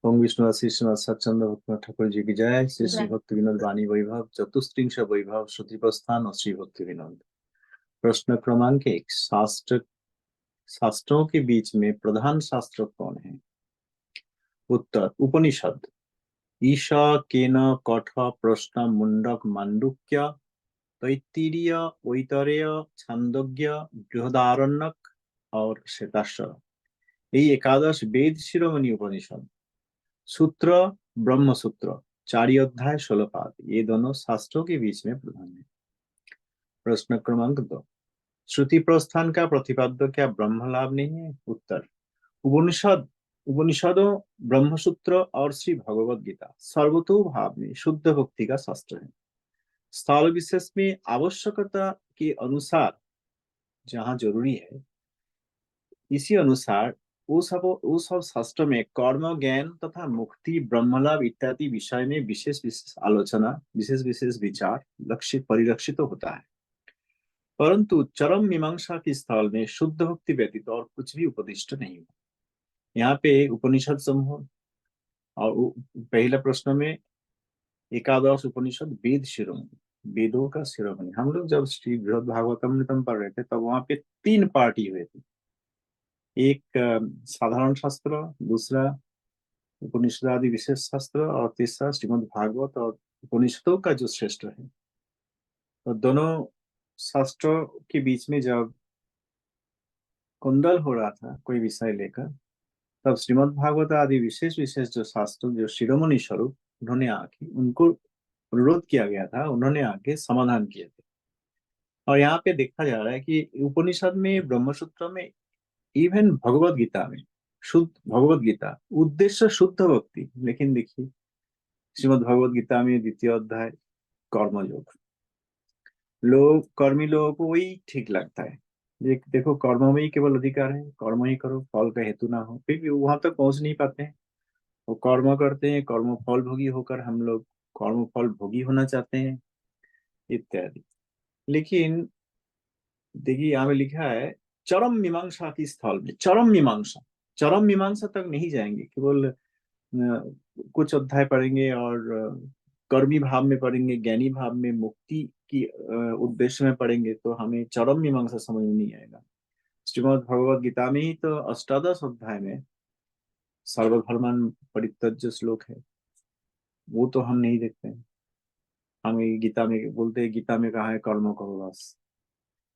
ओम विष्णु श्री श्रीमद सच्चंद भक्त ठाकुर जी की जय। श्री श्री जय। भक्ति विनोद वाणी वैभव चतुस्त्रिंश वैभव श्रुति प्रस्थान और श्री भक्ति विनोद। प्रश्न क्रमांक 1। शास्त्रों के बीच में प्रधान शास्त्र कौन है? उत्तर उपनिषद। ईशा केन कठ प्रश्न मुंडक मांडुक्य तैत्तिरीय ऐतरेय छांदोग्य बृहदारण्यक और श्वेताश्वर। यही एकादश वेद शिरोमणि उपनिषद। सूत्र ब्रह्म सूत्र 4 अध्याय 16 पाद, ये दोनों शास्त्रों के बीच में प्रधान है। प्रश्न क्रमांक 2। श्रुति प्रस्थान का प्रतिपाद्य क्या ब्रह्म लाभ नहीं है? उत्तर उपनिषदों ब्रह्मसूत्र और श्री भगवत गीता सर्वतोभाव में शुद्ध भक्ति का शास्त्र है। स्थल विशेष में आवश्यकता के अनुसार जहाँ जरूरी है, इसी अनुसार वो सब शास्त्र में कर्म ज्ञान तथा मुक्ति ब्रह्मलाभ इत्यादि विषय में विशेष विशेष आलोचना विशेष विशेष विचार लक्षित परिलक्षित होता है। परंतु चरम मीमांसा के स्थल में शुद्ध भक्ति व्यतीत और कुछ भी उपदिष्ट नहीं हुआ। यहाँ पे उपनिषद समूह और पहले प्रश्न में एकादश उपनिषद वेद शिरोमणि, वेदों का शिरोमणि। हम लोग जब श्री बृहद भागवतम पढ़ रहे थे तब वहां पे 3 पार्टी हुए थे। एक साधारण शास्त्र, दूसरा उपनिषद आदि विशेष शास्त्र और तीसरा श्रीमद् भागवत और उपनिषदों का जो श्रेष्ठ है। तो दोनों शास्त्रों के बीच में जब कुंदल हो रहा था कोई विषय लेकर, तब श्रीमद् भागवत आदि विशेष विशेष जो शास्त्र जो शिरोमणि स्वरूप उन्होंने आके उनको अनुरोध किया गया था, उन्होंने आके समाधान किए थे। और यहाँ पे देखा जा रहा है कि उपनिषद में ब्रह्मसूत्र में इवन भगवत गीता में शुद्ध भगवत गीता उद्देश्य शुद्ध भक्ति, लेकिन देखिए श्रीमद् भगवत गीता में 2य अध्याय कर्मयोग, लोग कर्मी लोगों को वही ठीक लगता है। देखो कर्म में ही केवल अधिकार है, कर्म ही करो, फल का हेतु ना हो, फिर भी वहां तक पहुंच नहीं पाते हैं। वो कर्म करते हैं, कर्म फल भोगी होकर हम लोग कर्म फल भोगी होना चाहते हैं इत्यादि। लेकिन देखिए यहाँ पे लिखा है चरम मीमांसा की स्थल में, चरम मीमांसा तक नहीं जाएंगे, केवल कुछ अध्याय पढ़ेंगे और कर्मी भाव में पढ़ेंगे, ज्ञानी भाव में मुक्ति की उद्देश्य में पढ़ेंगे, तो हमें चरम मीमांसा समझ में नहीं आएगा। श्रीमद् भगवद गीता में ही तो अष्टादश अध्याय में सर्वधर्मान परित्यज्य श्लोक है, वो तो हम नहीं देखते हैं। हमें गीता में बोलते हैं गीता में कहा है कर्म करो बस,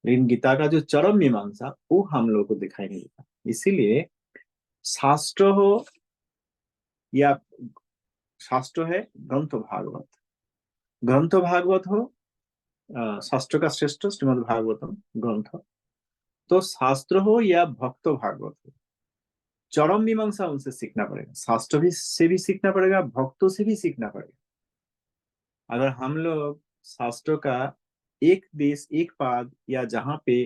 लेकिन गीता का जो चरम मीमांसा वो हम लोग को दिखाई नहीं देता। इसीलिए शास्त्र हो या शास्त्र है ग्रंथ भागवत हो, शास्त्र का श्रेष्ठ श्रीमद् भागवतम ग्रंथ, तो शास्त्र हो या भक्त भागवत हो, चरम मीमांसा उनसे सीखना पड़ेगा। शास्त्र भी से भी सीखना पड़ेगा, भक्तों से भी सीखना पड़ेगा। अगर हम लोग शास्त्र का एक देश एक पाद या जहाँ पे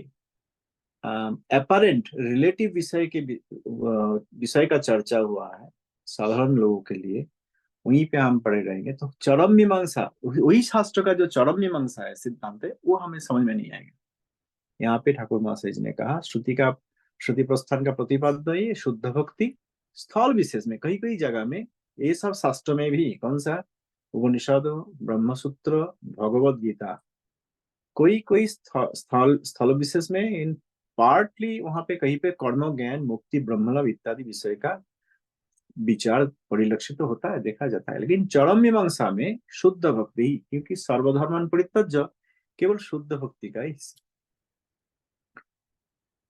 अपरेंट रिलेटिव विषय का चर्चा हुआ है साधारण लोगों के लिए, वहीं पे हम पड़े रहेंगे तो चरम मीमांसा, वही शास्त्र का जो चरम मीमांसा है सिद्धांत है, वो हमें समझ में नहीं आएगा। यहाँ पे ठाकुर महाशय जी ने कहा श्रुति प्रस्थान का प्रतिपाद्य ये शुद्ध भक्ति स्थल विशेष में कई कई जगह में, ये सब शास्त्र में भी कौन सा उपनिषद ब्रह्मसूत्र भगवत गीता, कोई कोई स्थल विशेष में इन पार्टली वहां पे कहीं पे कर्म ज्ञान मुक्ति ब्रह्मलाभ इत्यादि विषय का विचार परिलक्षित तो होता है, देखा जाता है। लेकिन चरम मीमांसा में शुद्ध भक्ति ही, क्योंकि सर्वधर्मान परित्यज्य केवल शुद्ध भक्ति का ही।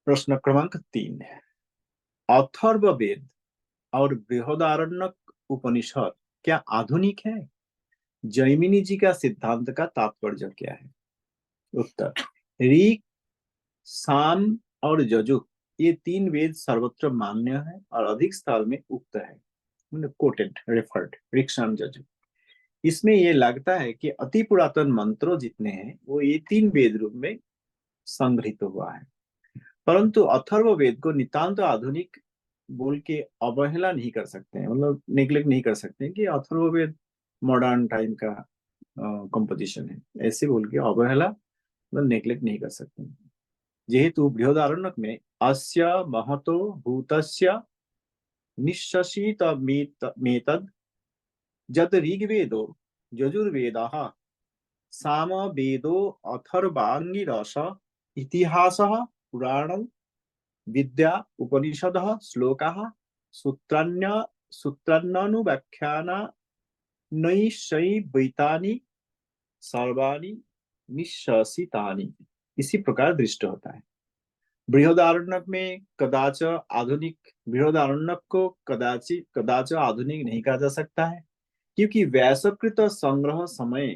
प्रश्न क्रमांक 3। अथर्ववेद और बृहदारण्यक उपनिषद क्या आधुनिक है? जैमिनी जी का सिद्धांत का तात्पर्य क्या है? उत्तर ऋक साम और यजुः ये 3 वेद सर्वत्र मान्य है और अधिक स्थल में उक्त है, कोटेड रेफर्ड ऋक साम यजुः। इसमें ये लगता है कि अति पुरातन मंत्रों जितने हैं वो ये 3 वेद रूप में संग्रहित हुआ है। परंतु अथर्व वेद को नितांत आधुनिक बोल के अवहेला नहीं कर सकते हैं, मतलब नेग्लेक्ट नहीं कर सकते हैं कि अथर्व वेद मॉडर्न टाइम का कंपोजिशन है, ऐसे बोल के अवहेला मतलब नेग्लेक्ट नहीं कर सकते हैं। जेहेतु बृहदारण्यक में अस्य महतो भूतस्य निश्शसित मेतद जद ऋग्वेदो यजुर्वेदः सामवेदो अथर्वाङ्गिरस इतिहासः पुराणं विद्या उपनिषदः श्लोकाः सूत्राण्य सूत्राण्यनुव्याख्याना नैषैवैतानि सर्वाणि निश्शसितानि। इसी प्रकार दृष्ट होता है। बृहदारण्यक में कदाच आधुनिक, बृहदारण्यक को कदाचित कदाच आधुनिक नहीं कहा जा सकता है, क्योंकि व्यासकृत संग्रह समय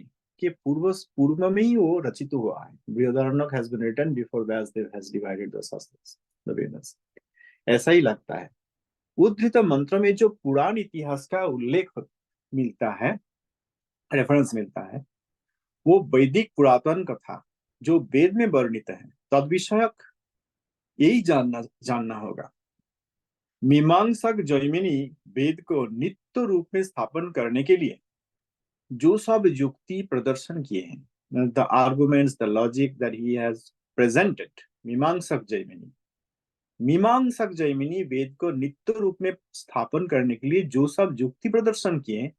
के पूर्व में ही वो रचित हुआ है। Brihadaranyaka has been written before Vyasadeva has divided the shastras, the Vedas. ऐसा ही लगता है। उद्धृत मंत्र में जो पुराण इतिहास का उल्लेख मिलता है, रेफरेंस मिलता है, वो वैदिक पुरातन कथा जो वेद में वर्णित है तद विषयक यही जानना होगा। मीमांसक जैमिनी वेद को नित्य रूप में स्थापन करने के लिए जो सब युक्ति प्रदर्शन किए हैं, the arguments, the logic that he has presented, मीमांसक जैमिनी वेद को नित्य रूप में स्थापन करने के लिए जो सब युक्ति प्रदर्शन किए,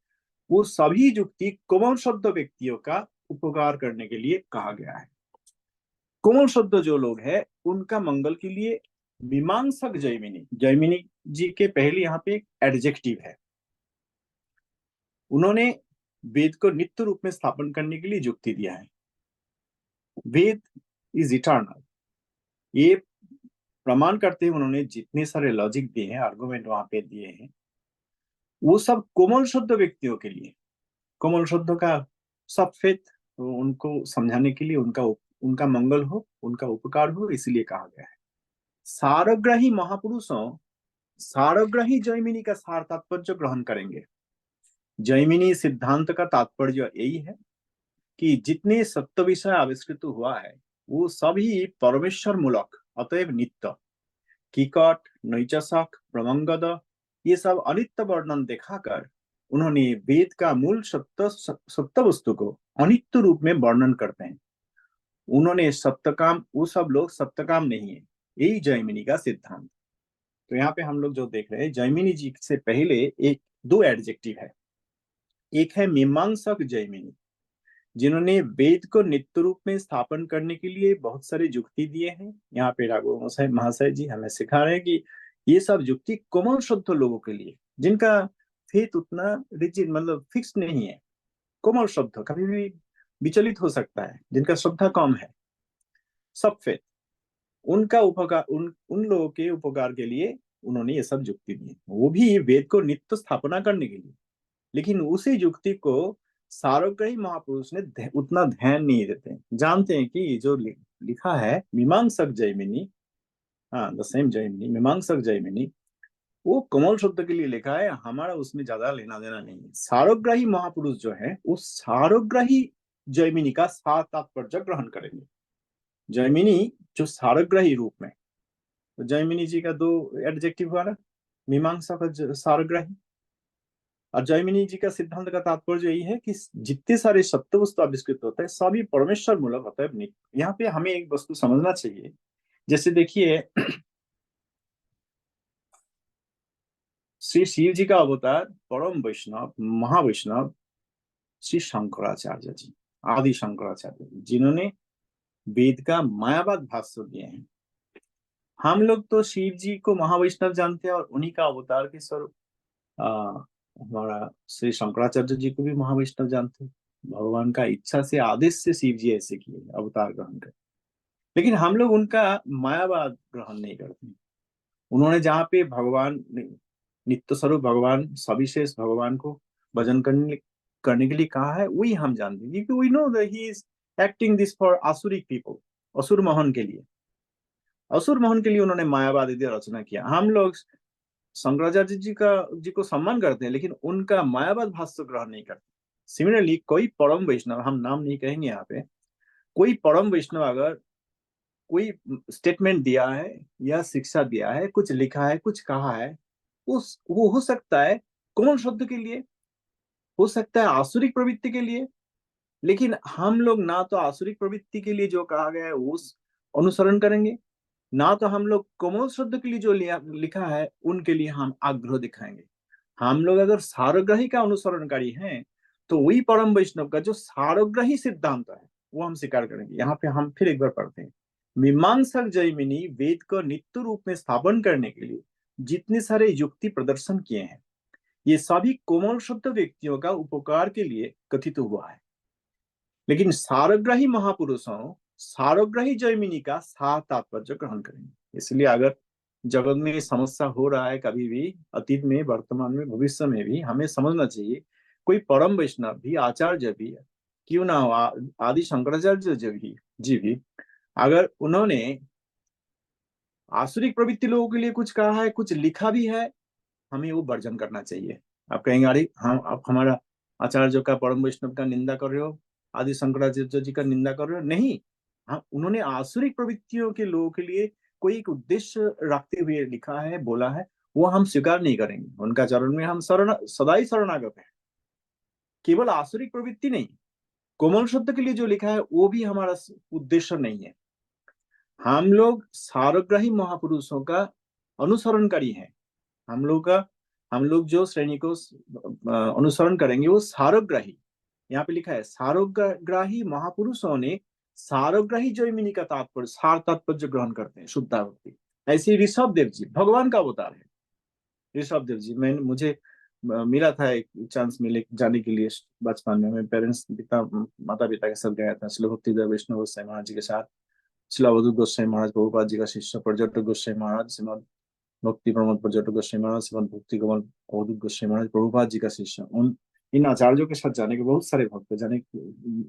वो सभी युक्ति कोमल शब्द व्यक्तियों का उपकार करने के लिए कहा गया है। कोमल शब्द जो लोग हैं उनका मंगल के लिए मीमांसक जैमिनी, जैमिनी जी के पहले यहाँ पे एक एडजेक्टिव है। उन्होंने वेद को नित्य रूप में स्थापन करने के लिए युक्ति दिया है। वेद इज इटर्नल, ये प्रमाण करते हैं उन्होंने जितने सारे लॉजिक दिए हैं, आर्गुमेंट वहां पे दिए हैं, वो सब कोमल शुद्ध व्यक्तियों के लिए, कोमल शुद्ध का सब फेथ, उनको समझाने के लिए, उनका मंगल हो, उनका उपकार हो, इसलिए कहा गया है। सारग्राही महापुरुषों सारग्राही जैमिनी का सार तात्पर्य ग्रहण करेंगे। जैमिनी सिद्धांत का तात्पर्य यही है कि जितने सत्य विषय आविष्कृत हुआ है वो सभी परमेश्वर मूलक, अतएव नित्य। कीकट, नैचसक, प्रमंगद, ये सब अनित्य वर्णन दिखाकर उन्होंने वेद का मूल सत्य वस्तु को अनित्य रूप में वर्णन करते हैं। उन्होंने सत्यकाम, वो सब लोग सत्यकाम नहीं है, यही जैमिनी का सिद्धांत। तो यहाँ पे हम लोग जो देख रहे हैं, जैमिनी जी से पहले दो एडजेक्टिव है। एक है मीमांसक जैमिनी, जिन्होंने वेद को नित्य रूप में स्थापन करने के लिए बहुत सारे युक्ति दिए हैं। यहाँ पे राघव महाशय जी हमें सिखा रहे हैं कि ये सब युक्ति कोमल शुद्ध लोगों के लिए, जिनका फेथ उतना रिजिड, मतलब फिक्स नहीं है, कोमल शुद्ध, कभी भी विचलित हो सकता है, जिनका श्रद्धा कम है, सब फेथ, उनका उपकार, उन लोगों के उपकार के लिए उन्होंने ये सब युक्ति दी, वो भी वेद को नित्य स्थापना करने के लिए। लेकिन उसी युक्ति को सारग्राही महापुरुष ने उतना ध्यान नहीं देते, जानते हैं कि जो लिखा है मीमांसक जैमिनी, हाँ द सेम जैमिनी, मीमांसक जैमिनी, वो कमल शब्द के लिए लिखा है, हमारा उसमें ज्यादा लेना देना नहीं है। सारग्राही महापुरुष जो है उस सारग्राही जैमिनी का सार तात्पर्य ग्रहण करेंगे। जैमिनी जो सारग्राही रूप में, तो जैमिनी जी का दो एडजेक्टिव हुआ ना, मीमांसा का सारग्राही, और जैमिनी जी का सिद्धांत का तात्पर्य यही है कि जितने सारे सत्य वस्तु आविष्कृत होते हैं सभी परमेश्वर मूलक होता है। यहाँ पे हमें एक वस्तु समझना चाहिए, जैसे देखिए श्री शिव जी का अवतार परम वैष्णव, महावैष्णव श्री शंकराचार्य जी, आदि शंकराचार्य जी, जिन्होंने वेद का मायावाद भाष्य दिए हैं। हम लोग तो शिव जी को महावैष्णव जानते हैं और उन्हीं का अवतार के स्वरूप हमारा श्री शंकराचार्य जी को भी महावैष्णव जानते हैं। भगवान का इच्छा से, आदेश से शिव जी ऐसे किए, अवतार ग्रहण कर, लेकिन हम लोग उनका मायावाद ग्रहण नहीं करते। उन्होंने जहाँ पे भगवान, नित्य स्वरूप भगवान, सविशेष भगवान को भजन करने के लिए कहा है, वही हम जानते हैं, क्योंकि we know that he is acting this for आसुरिक पीपल, असुर मोहन के लिए, असुर मोहन के लिए उन्होंने मायावाद रचना किया। हम लोग शंकराचार्य जी को सम्मान करते हैं, लेकिन उनका मायावाद भाष्य ग्रहण नहीं करते। सिमिलरली कोई परम वैष्णव, हम नाम नहीं कहेंगे यहाँ पे, कोई परम वैष्णव अगर कोई स्टेटमेंट दिया है या शिक्षा दिया है, कुछ लिखा है, कुछ कहा है, वो हो सकता है कोमल शब्द के लिए, हो सकता है आसुरिक प्रवृत्ति के लिए, लेकिन हम लोग ना तो आसुरिक प्रवृत्ति के लिए जो कहा गया है उस अनुसरण करेंगे, ना तो हम लोग कोमल शब्द के लिए जो लिखा है उनके लिए हम आग्रह दिखाएंगे। हम लोग अगर सारग्राही का अनुसरणकारी हैं तो वही परम वैष्णव का जो सारग्राही सिद्धांत है वो हम स्वीकार करेंगे। यहाँ पे हम फिर एक बार पढ़ते हैं, मीमांसक जैमिनी वेद को नित्य रूप में स्थापन करने के लिए जितने सारे युक्ति प्रदर्शन किए हैं ये सभी कोमल शुद्ध व्यक्तियों का उपकार के लिए कथित हुआ है, लेकिन सारग्राही महापुरुषों सारग्राही जैमिनी का सार तात्पर्य ग्रहण करेंगे। इसलिए अगर जगत में समस्या हो रहा है कभी भी, अतीत में, वर्तमान में, भविष्य में भी, हमें समझना चाहिए कोई परम वैष्णव भी, आचार्य भी, क्यों ना हो, आदि शंकराचार्य जी भी अगर उन्होंने आसुरिक प्रवृत्ति लोगों के लिए कुछ कहा है, कुछ लिखा भी है, हमें वो वर्जन करना चाहिए। आप कहेंगे अरे हम आप हमारा आचार्य का, परम वैष्णव का निंदा कर रहे हो, आदि शंकराचार्य जी का निंदा कर रहे हो। नहीं, हाँ, उन्होंने आसुरिक प्रवृत्तियों के लोगों के लिए कोई एक उद्देश्य रखते हुए लिखा है, बोला है, वो हम स्वीकार नहीं करेंगे। उनका चरण में हम शरण सदा ही शरणागत है। केवल आसुरिक प्रवृत्ति नहीं, कोमल शब्द के लिए जो लिखा है वो भी हमारा उद्देश्य नहीं है। हम लोग सारग्राही महापुरुषों का अनुसरणकारी हैं। हम लोग जो श्रेणी को अनुसरण करेंगे वो सारग्राही, यहाँ पे लिखा है सारग्राही महापुरुषों ने सारग्राही जैमिनी का तात्पर्य, सार तात्पर्य ग्रहण करते हैं शुद्धावृत्ति। ऐसे ऋषभ देव जी भगवान का अवतार है। ऋषभ देव जी, मैं मुझे मिला था एक चांस मिले जाने के लिए बचपन में। मैं पेरेंट्स माता पिता के साथ गया था श्री भक्तिदेव वैष्णव गोस्वामी महाराज जी के साथ। श्री अवधूत गोस्वामी महाराज प्रभुपाद जी का शिष्य पर्यटक गोस्वामी महाराज, श्रीमद भक्ति प्रमोद पर्यटक गोस्वामी महाराज, श्रीमद भक्ति कमल अवधूत गोस्वामी महाराज प्रभुपाद जी का शिष्य, उन इन आचार्यों के साथ जाने के बहुत सारे भक्त जाने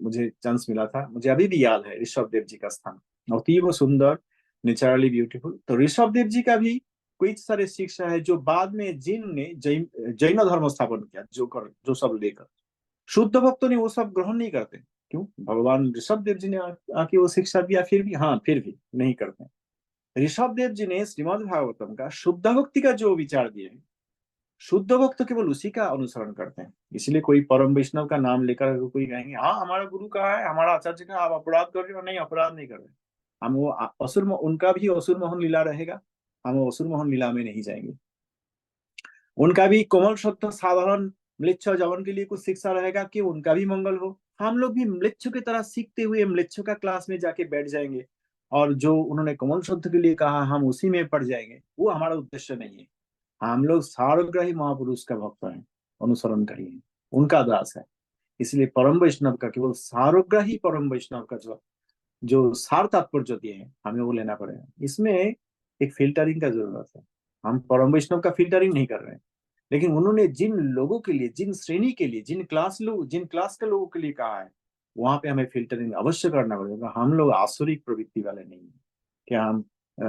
मुझे चांस मिला था। मुझे अभी भी याद है ऋषभ देव जी का स्थान, अतीब सुंदर, नेचुरली ब्यूटीफुल। तो ऋषभ देव जी का भी कोई सारे शिक्षा है जो बाद में जिन ने जैन धर्म स्थापन किया, जो सब लेकर शुद्ध भक्तों ने वो सब ग्रहण नहीं करते। क्यों? भगवान ऋषभ देव जी ने आके वो शिक्षा दिया, फिर भी नहीं करते। ऋषभ देव जी ने श्रीमद् भागवतम का शुद्ध भक्ति का जो विचार दिए हैं, शुद्ध भक्त केवल उसी का अनुसरण करते हैं। इसलिए कोई परम वैष्णव का नाम लेकर अगर कोई कहेंगे हाँ हमारा गुरु का है, हमारा आचार्य का, आप अपराध कर रहे हो, नहीं अपराध नहीं कर रहे। हम वो उनका भी असुर मोहन लीला रहेगा, हम वो असुर मोहन लीला में नहीं जाएंगे। उनका भी कोमल सत्य साधारण म्लेच्छ जवन के लिए कुछ शिक्षा रहेगा कि उनका भी मंगल हो। हम लोग भी म्लेच्छ की तरह सीखते हुए म्लेच्छ का क्लास में जाके बैठ जाएंगे और जो उन्होंने कोमल शब्द के लिए कहा हम उसी में पढ़ जाएंगे, वो हमारा उद्देश्य नहीं है। हम लोग सारग्राही महापुरुष का भक्त हैं, अनुसरण करिए, उनका दास है। इसलिए परम वैष्णव का, केवल सारग्राही परम वैष्णव का जो जो सार तात्पर्य दिए हैं हमें वो लेना पड़ेगा। इसमें एक फिल्टरिंग का जरूरत है। हम परम वैष्णव का फिल्टरिंग नहीं कर रहे हैं, लेकिन उन्होंने जिन लोगों के लिए, जिन श्रेणी के लिए, जिन क्लास के लोगों के लिए कहा है वहां पे हमें फिल्टरिंग अवश्य करना पड़ेगा। हम लोग आसुरिक प्रवृत्ति वाले नहीं है कि हम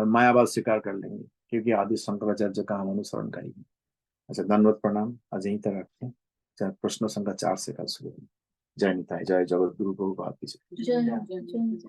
मायावाद स्वीकार कर लेंगे क्योंकि आदि शंकराचार्य का हम अनुसरण करेंगे। अच्छा, धन्यवाद, प्रणाम। आज यहीं तक रखते हैं। प्रश्न संख्या 4 से कल शुरू। जय निताई, जय जगत गुरु प्रभुपाद की जय।